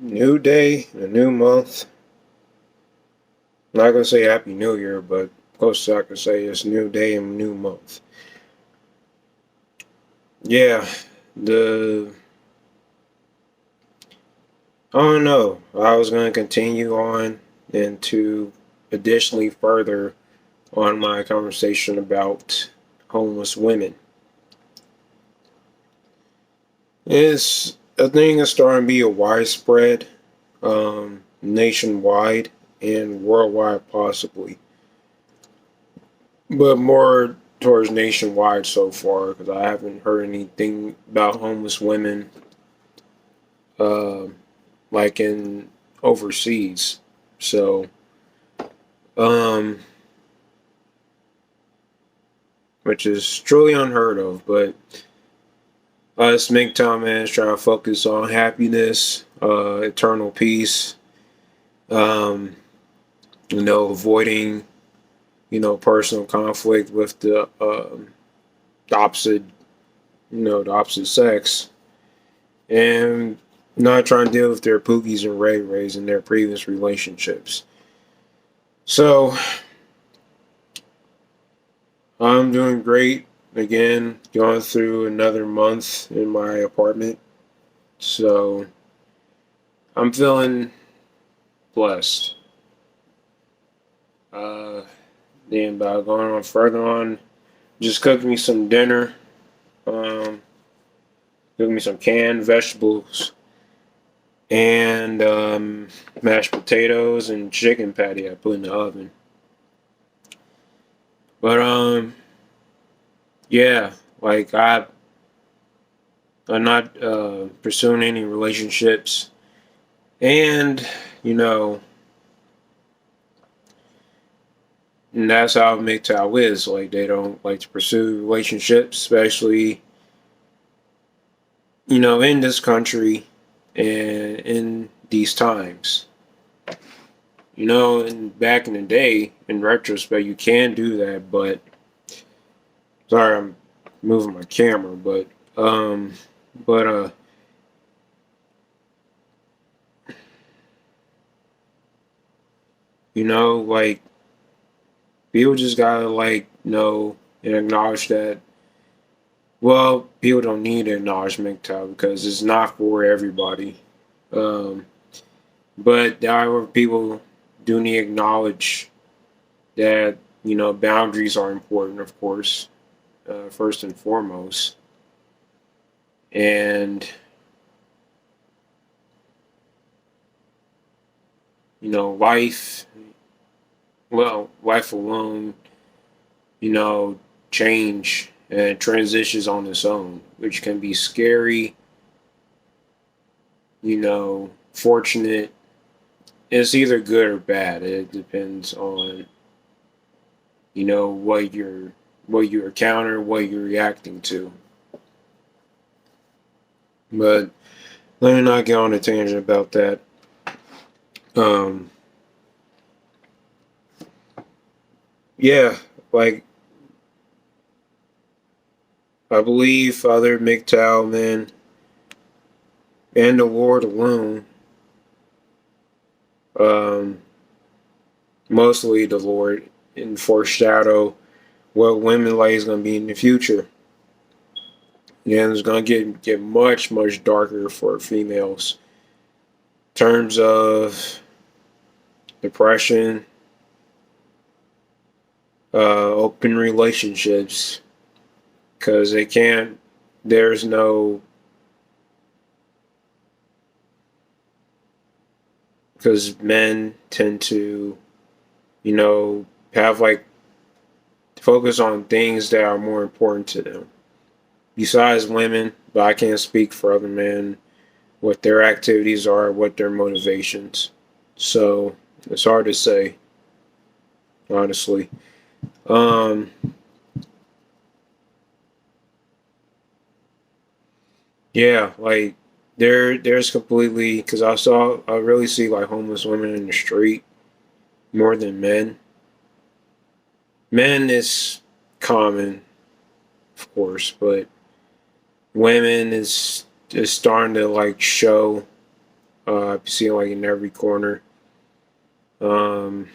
New day, a new month. Not gonna say Happy New Year, but close to I can say it's new day and new month. Yeah, the I don't know. I was gonna continue on and to additionally further on my conversation about homeless women. It's a thing that's starting to be a widespread, nationwide and worldwide possibly, but more towards nationwide so far because I haven't heard anything about homeless women uh, like in overseas. So, um, which is truly unheard of. But us MGTOW man is trying to focus on happiness, eternal peace, um, avoiding personal conflict with the opposite the opposite sex, and not trying to deal with their pookies and ray rays in their previous relationships. So I'm doing great. Again, going through another month in my apartment. So I'm feeling blessed. Uh, then about going on further on, just cooked me some dinner. Um, cooked me some canned vegetables and mashed potatoes and chicken patty I put in the oven. But yeah, like I'm not pursuing any relationships, and you know, and that's how MGTOW is. Like they don't like to pursue relationships, especially in this country and in these times. And back in the day, in retrospect, you can do that, but sorry, I'm moving my camera, um, but like people just gotta know and acknowledge that. Well, people don't need acknowledgement because it's not for everybody. Um, but however, people do need to acknowledge that boundaries are important, of course, first and foremost, and life. Well, life alone, you know, change and transitions on its own, which can be scary, fortunate. It's either good or bad. It depends on, what you encounter, what you're reacting to. But let me not get on a tangent about that. Um, yeah, like I believe Father MGTOW, man, and the Lord alone, um, mostly the Lord, and foreshadow what women life is going to be in the future. And it's going to get much darker for females in terms of depression, open relationships, because they can't. There's no because men tend to, have focus on things that are more important to them besides women, but I can't speak for other men, what their activities are, what their motivations. So it's hard to say, honestly. Um, yeah, like there's completely because I really see like homeless women in the street more than men. Men is common, of course, but women is starting to show. You see it like in every corner. Um,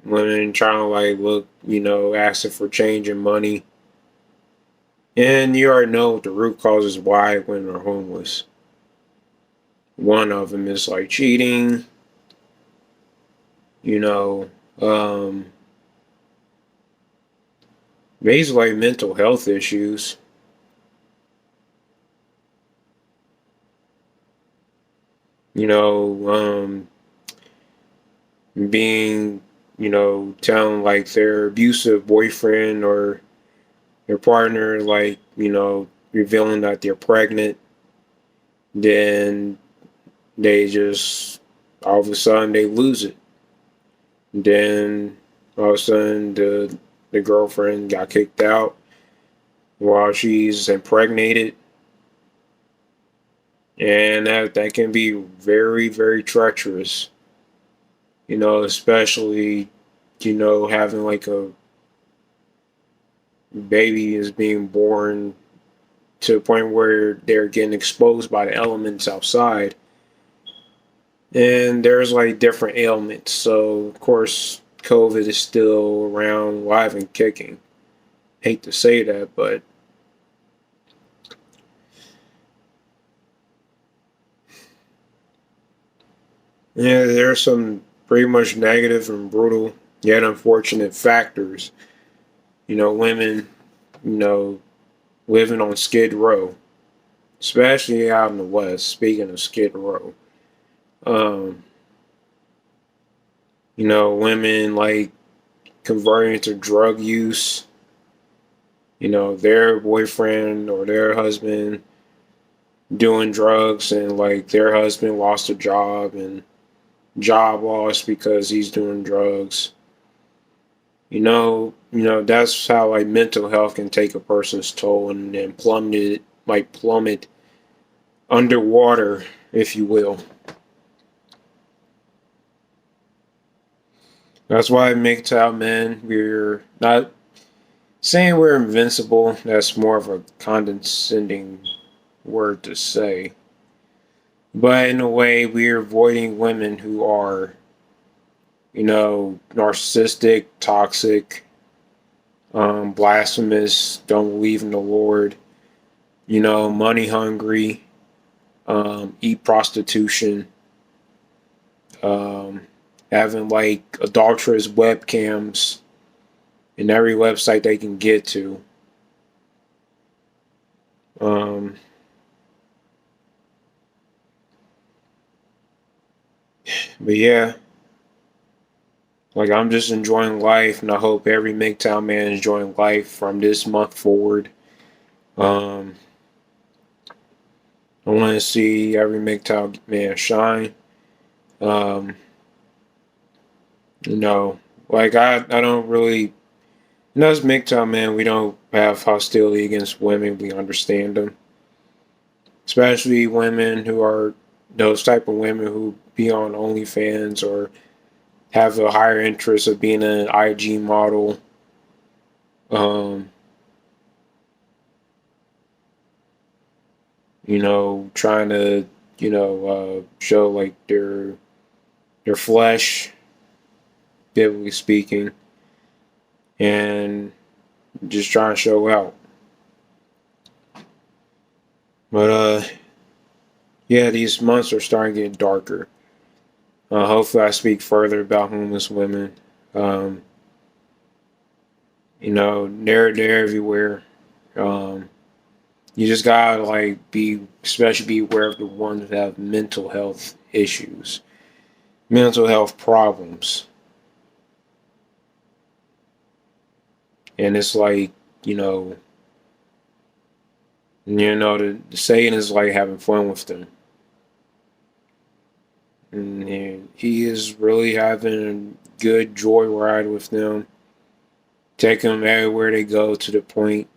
Women trying to like look, asking for change and money. And you already know what the root causes why women are homeless. One of them is like cheating, you know, um, basically mental health issues. You know, being, telling like their abusive boyfriend or their partner, like, revealing that they're pregnant, then they just all of a sudden they lose it. Then all of a sudden the girlfriend got kicked out while she's impregnated, and that can be very very treacherous. Especially having like a baby is being born to a point where they're getting exposed by the elements outside. And there's like different ailments. So, of course, COVID is still around, live and kicking. Hate to say that, but yeah, there's some pretty much negative and brutal yet unfortunate factors. Women, you know, living on Skid Row, especially out in the West. Speaking of Skid Row, um, women like converting to drug use. Their boyfriend or their husband doing drugs, and like their husband lost a job and job loss because he's doing drugs. That's how like mental health can take a person's toll and then plummet underwater, if you will. That's why MGTOW men, we're not saying we're invincible. That's more of a condescending word to say. But in a way, we're avoiding women who are, narcissistic, toxic, blasphemous, don't believe in the Lord, money hungry, eat prostitution, um, having like adulterous webcams in every website they can get to. Um, but yeah, like I'm just enjoying life, and I hope every MGTOW man is enjoying life from this month forward. Um, I want to see every MGTOW man shine. Um, you know, like I don't really, as MGTOW man, we don't have hostility against women. We understand them, especially women who are those type of women who be on OnlyFans or have a higher interest of being an IG model. Um, Trying to, show like their flesh, biblically speaking, and just trying to show out. But yeah, these months are starting to get darker. Hopefully, I speak further about homeless women. Um, they're everywhere. Um, you just gotta like especially be aware of the ones that have mental health issues, mental health problems, and it's like you know, the saying is like having fun with them. And he is really having a good joyride with them, taking them everywhere they go to the point,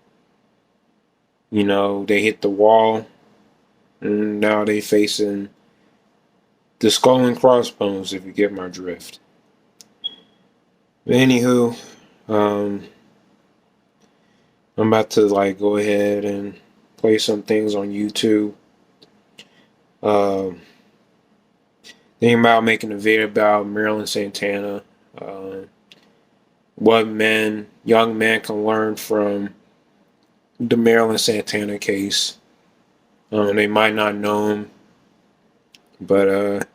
they hit the wall, and now they facing the skull and crossbones, if you get my drift. But anywho, um, I'm about to like go ahead and play some things on YouTube. Um, Thinking about making a video about Maryland Santana. Uh, what young men can learn from the Maryland Santana case. They might not know him, but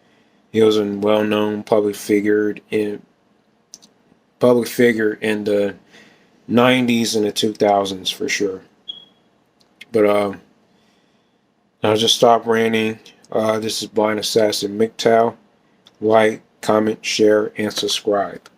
he was a well-known public figure in the '90s and the 2000s for sure. But I'll just stop ranting. This is Blind Assassin MGTOW. Like, comment, share, and subscribe.